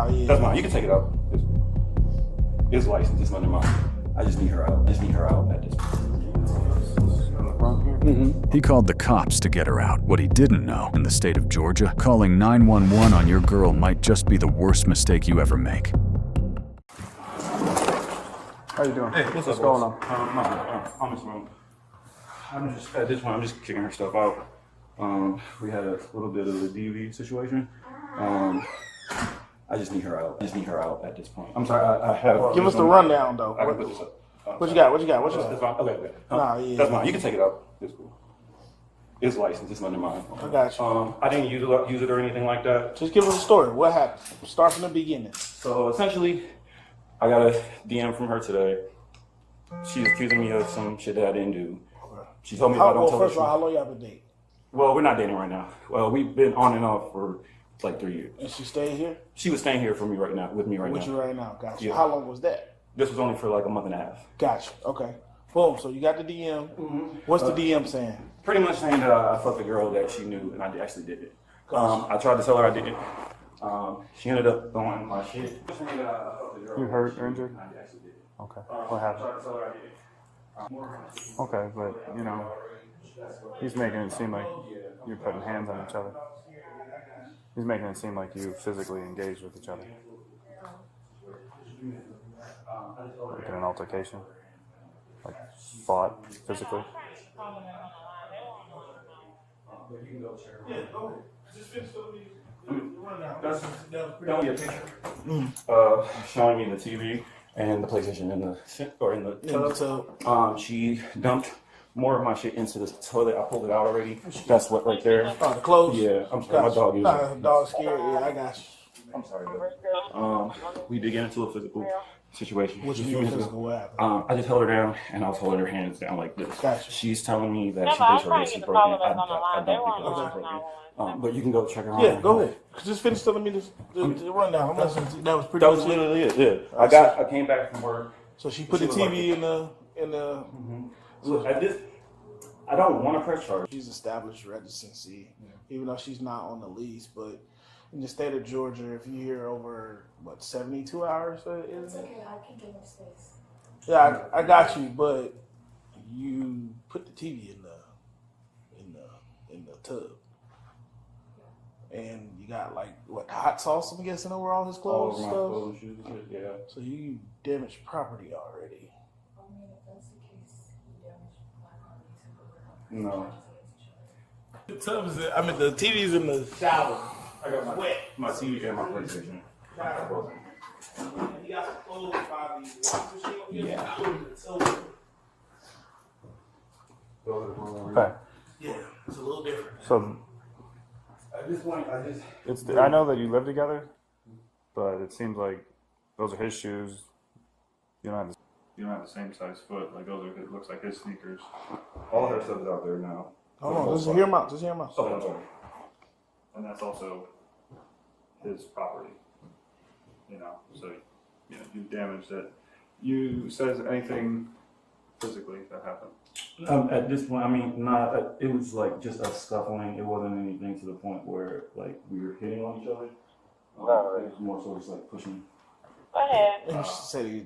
Nah, yeah. That's mine. You can take it out. It's licensed. It's under mine. I just need her out. I just need her out at this point. He called the cops to get her out. What he didn't know, in the state of Georgia, calling 911 on your girl might just be the worst mistake you ever make. How you doing? Hey, what's going on? I'm just wrong. I'm just at this point. I'm just kicking her stuff out. We had a little bit of a DV situation. I just need her out. I just need her out at this point. I'm sorry. I have. Give us the rundown though. I can put this up. What you got? What you got? What you That's got? fine. Okay. Nah, yeah. That's mine. You can take it out. It's cool. It's licensed. It's under mine. I got you. I didn't use it or anything like that. Just give us a story. What happened? Start from the beginning. So essentially, I got a DM from her today. She's accusing me of some shit that I didn't do. She told me if I don't tell her. First of all, how long y'all been dating? Well, we're not dating right now. Well, we've been on and off for like 3 years. And she stayed here? She was staying here for me right now, with me right now. With you right now. Gotcha. Yeah. How long was that? This was only for like a month and a half. Gotcha. Okay. Boom. So you got the DM. Mm-hmm. What's the DM saying? Pretty much saying that I fucked a girl that she knew and I actually did it. I tried to tell her I didn't. She ended up throwing my shit. You hurt or injured? I actually did it. Okay. What happened? I tried to tell her I did it. Okay, but you know, he's making it seem like you're putting hands on each other. He's making it seem like you physically engaged with each other. Like in an altercation? Like fought physically? Showing me the TV and the PlayStation in the tub. She dumped more of my shit into the toilet. I pulled it out already. That's what right there. Oh, the clothes? Yeah, I'm sorry. My dog is. Dog's scared. Yeah, I got you. I'm sorry, but we did get into a physical situation. What you mean physical? What happened? I just held her down and I was holding her hands down like this. Gotcha. She's telling me that she thinks her wrist is broken. I don't think her wrist is broken. But you can go check her out. Yeah, go ahead. Just finish telling me the rundown. I'm listening to, that was pretty. That was literally it. Yeah, I came back from work. So she put the TV in the. Look, at this, I don't want to press charge. She's established residency, even though she's not on the lease. But in the state of Georgia, if you're here over 72 hours, It's okay. I can give her space. Yeah, I got you. But you put the TV in the tub. And you got hot sauce, I'm guessing, over all his clothes and stuff? Clothes, shoes, yeah. So you damaged property already. I mean, if that's the case, you damage my property. No. The the TV's in the shower. I got my TV and my PlayStation. You got some clothes by the washing machine? Yeah. Okay. Yeah, it's a little different. So At this point, I know that you live together, but it seems like those are his shoes. You don't have the same size foot. Like those are. It looks like his sneakers. all her stuff is out there now. Hold on, just hear him out. Oh, I'm sorry. And that's also his property. You know, so you damaged it. You says anything physically that happened? At this point, I mean, it was like just us scuffling. It wasn't anything to the point where like we were hitting on each other. It was more so just like pushing. Go ahead. And she said he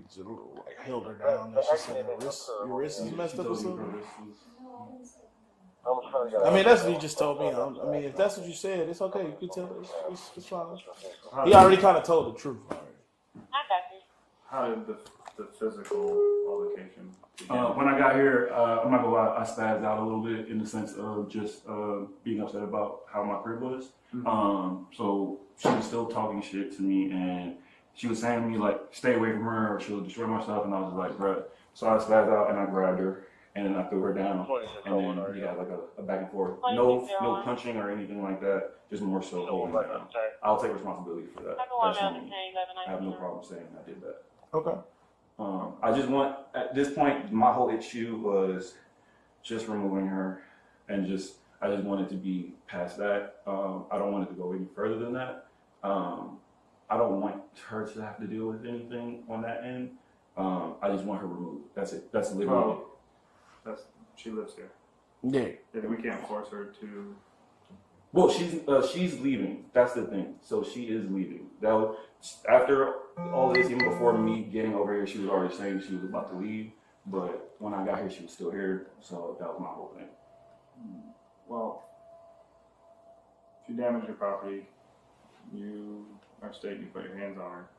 held her down. And she said your wrist is messed up or something. I mean, that's what you just told me. I mean, if that's what you said, it's okay. You can tell it. It's fine. He already kind of told the truth. I got you. How did the physical altercation begin? When I got here, I'm not gonna lie, I spazzed out a little bit in the sense of just being upset about how my crib was. So she was still talking shit to me, and she was saying to me like, "Stay away from her, or she'll destroy my stuff." And I was just like, "Bruh." So I spazzed out and I grabbed her, and then I threw her down, and then we had like a back and forth. No punching or anything like that. Just more so holding her down. I'll take responsibility for that. Personally, I have no problem saying I did that. Okay. I just want, at this point, my whole issue was just removing her, and I just wanted to be past that. I don't want it to go any further than that. I don't want her to have to deal with anything on that end. I just want her removed. That's it. That's literally She lives here. Yeah. We can't force her to Well, she's leaving. That's the thing. So she is leaving. That was, after all this, even before me getting over here, she was already saying she was about to leave. But when I got here, she was still here. So that was my whole thing. Well, if you damage your property, you are stating you put your hands on her,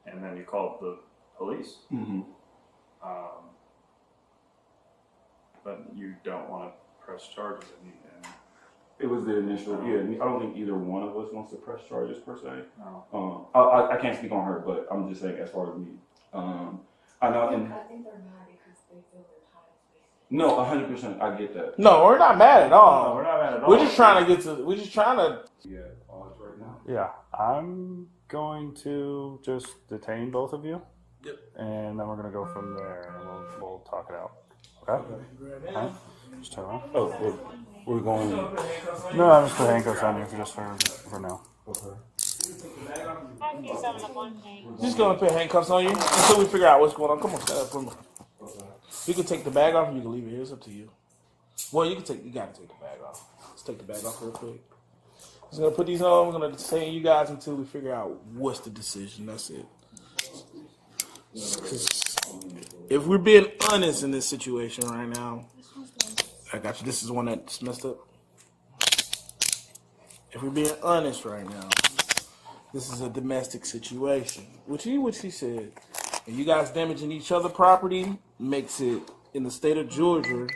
and then you called the police. Mm-hmm. But you don't want to press charges. And It was the initial. Yeah, I don't think either one of us wants to press charges per se. no. I can't speak on her, but I'm just saying as far as me. I know. I think they're mad because they feel their time is wasted. No, 100%. I get that. No, we're not mad at all. No, we're not mad at all. We're just trying to get to. We're just trying to. Yeah, all this right now. Yeah, I'm going to just detain both of you. Yep. And then we're going to go from there and we'll talk it out. Okay? Alright? Just turn around. Oh, we're going. No, I'm just put handcuffs on you for now. Okay. I can get something up on me. Just gonna put handcuffs on you until we figure out what's going on. Come on, stand up for me. You can take the bag off, or you can leave it here. It's up to you. Well, you gotta take the bag off. Let's take the bag off real quick. Just gonna put these on. We're gonna detain you guys until we figure out what's the decision. That's it. 'Cause if we're being honest in this situation right now, I got you. This is the one that's messed up. If we're being honest right now, this is a domestic situation. Which he said. And you guys damaging each other property makes it, in the state of Georgia,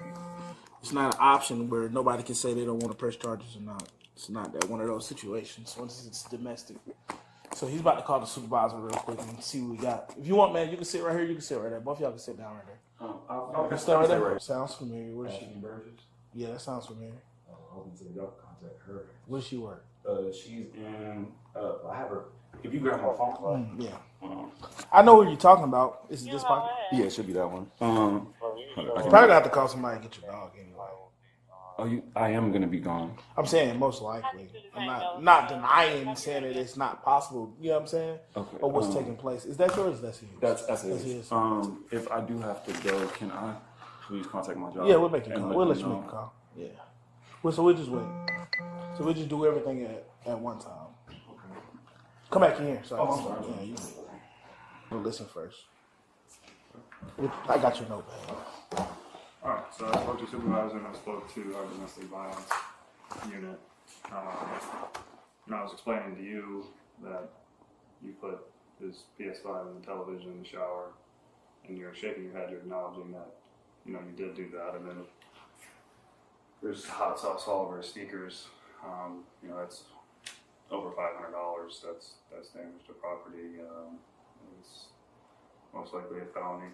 it's not an option where nobody can say they don't want to press charges or not. It's not that one of those situations. Once it's domestic. So he's about to call the supervisor real quick and see what we got. If you want, man, you can sit right here. You can sit right there. Both of y'all can sit down right there. I'll Stay right there. Sounds familiar. Where's she? Burgess. Yeah, that sounds familiar. Hoping to y'all contact her. Where's she work? She's in. I have her. If you grab my phone. Yeah. I know what you're talking about. Is it this Go pocket? ahead. Yeah, it should be that one. You probably gonna have to call somebody and get your dog anyway. I am gonna be gone. I'm saying most likely. I'm not denying saying that it's not possible. You know what I'm saying? Okay. Or what's taking place. Is that yours? That's his. That's his. it. If I do have to go, can I please contact my job? Yeah, we'll make a and call. We'll let you know? make a call. Yeah. Well, so we'll just wait. So we'll just do everything at one time. Come back in here. So I'm sorry. Yeah, you we'll listen first. I got your notepad. All right, so I spoke to supervisor and I spoke to our domestic violence unit. And I was explaining to you that you put his PS5 in the television in the shower, and you're shaking your head, you're acknowledging that, you did do that, and then there's hot sauce all over his sneakers. That's over $500. That's damage to property. It's most likely a felony.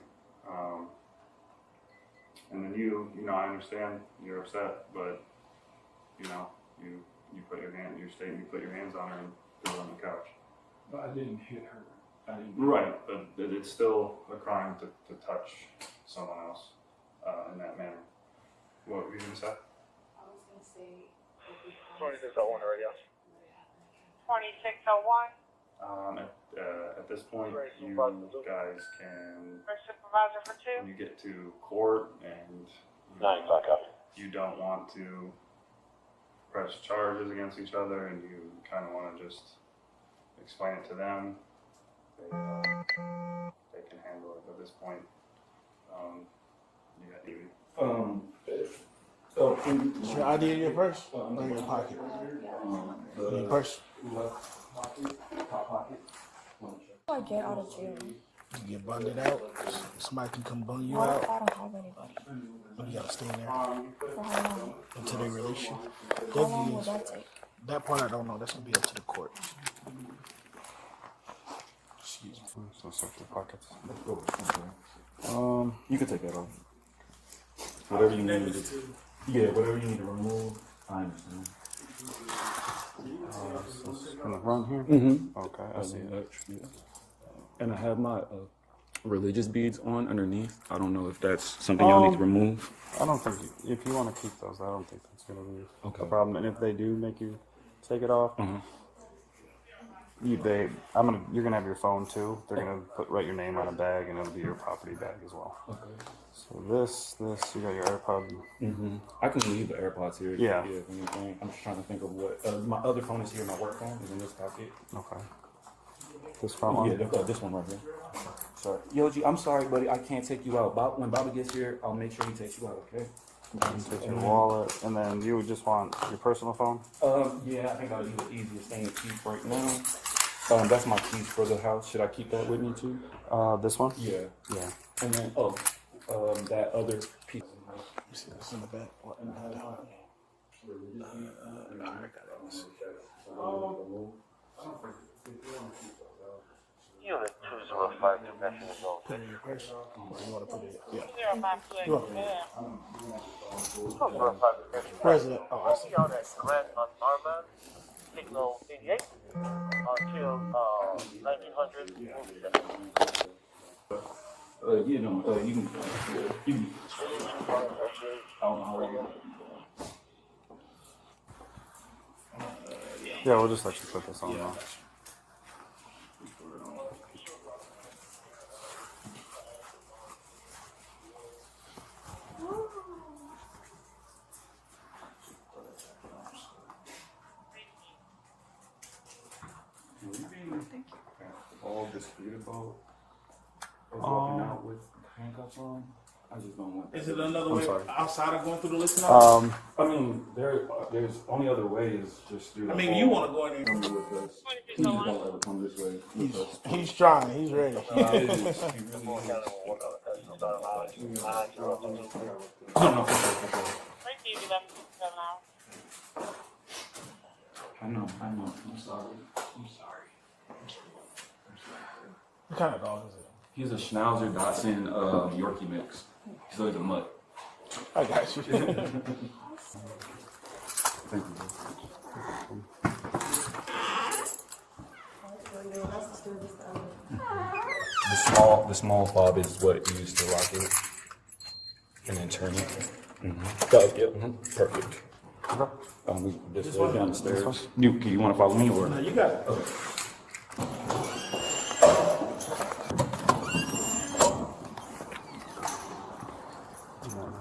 And then I understand you're upset, but you put your hand, you're stating you put your hands on her and threw her on the couch. But I didn't hit her. Right, but it's still a crime to touch someone else in that manner. What were you gonna say? I was gonna say. 2601 radio. 2601 At this point, you guys can, for supervisor for two. when you get to court and you don't want to press charges against each other and you kind of want to just explain it to them, they can handle it. At this point, you got Evie. Is your ID in your purse? Or in your pocket? In your purse? Top pocket. I get out of jail? You get bunded out. Somebody can come bung you What out. if I don't have anybody? You gotta stay in there For how long? until they release you. How long will that take? That part I don't know. That's gonna be up to the court. Excuse me. So search the pockets. You can take that off. Whatever you need to. Yeah, whatever you need to remove. I understand. In the front here? Mm-hmm. Okay, I see it. And I have my religious beads on underneath. I don't know if that's something y'all need to remove. I don't think, if you want to keep those, I don't think that's going to be Okay. a problem. And if they do make you take it off, You're gonna have your phone too. They're gonna write your name on a bag, and it'll be your property bag as well. Okay. So this, you got your AirPod. I can leave the AirPods here. Yeah. If anything. I'm just trying to think of what. My other phone is here. My work phone is in this pocket. Okay. This front one. Yeah, this one right here. Sorry, Yoji. I'm sorry, buddy. I can't take you out. When Bobby gets here, I'll make sure he takes you out. Okay. Take your wallet, and then you would just want your personal phone. Yeah, I think I'll use the easiest thing to keep right now. That's my keys for the house. Should I keep that with me too? This one. Yeah. Yeah. And then that other piece. Let me see this in the back. What? I got it. Unit 205 convention is over. Put it in your purse. Or you want to put it? Yeah. 052. You want 205 convention. President. Oh, I see. On at Grand Armand, signal 88 until 1900. You can. I don't know how long. Yeah, we'll just let you put this on now. All discreet about walking out with handcuffs on. I just don't want that. Is it another way sorry. outside of going through the list now? I mean, there's only other way is just through. I mean, you want to go in there. with us. Please don't ever come this way. With us. He's trying. He's ready. No, no, for sure, for sure. I know. I'm sorry. What kind of dog is it? He's a Schnauzer Dachshund Yorkie mix. So he's a mutt. I got you. Thank you. The small fob is what you use to lock it, and then turn it. Perfect. This way down the stairs. You want to follow me or? No, you got it. Okay.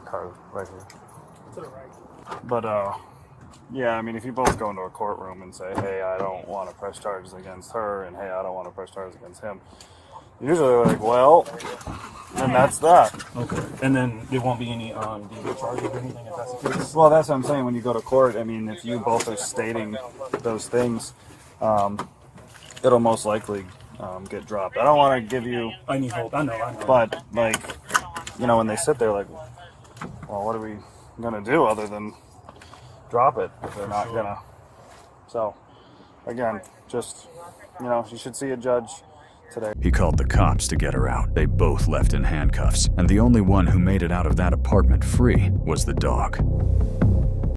Car right here. To the right. But yeah, I mean, if you both go into a courtroom and say, "Hey, I don't want to press charges against her," and "Hey, I don't want to press charges against him," usually they're like, "Well," and that's that. Okay. And then there won't be any DV charges or anything if that's the case? Well, that's what I'm saying. When you go to court, I mean, if you both are stating those things, it'll most likely get dropped. I don't want to give you, I need help. I know. but like, you know, when they sit there, like, well, what are we gonna do other than drop it if they're not gonna? So, again, just, you know, you should see a judge today. He called the cops to get her out. They both left in handcuffs, and the only one who made it out of that apartment free was the dog.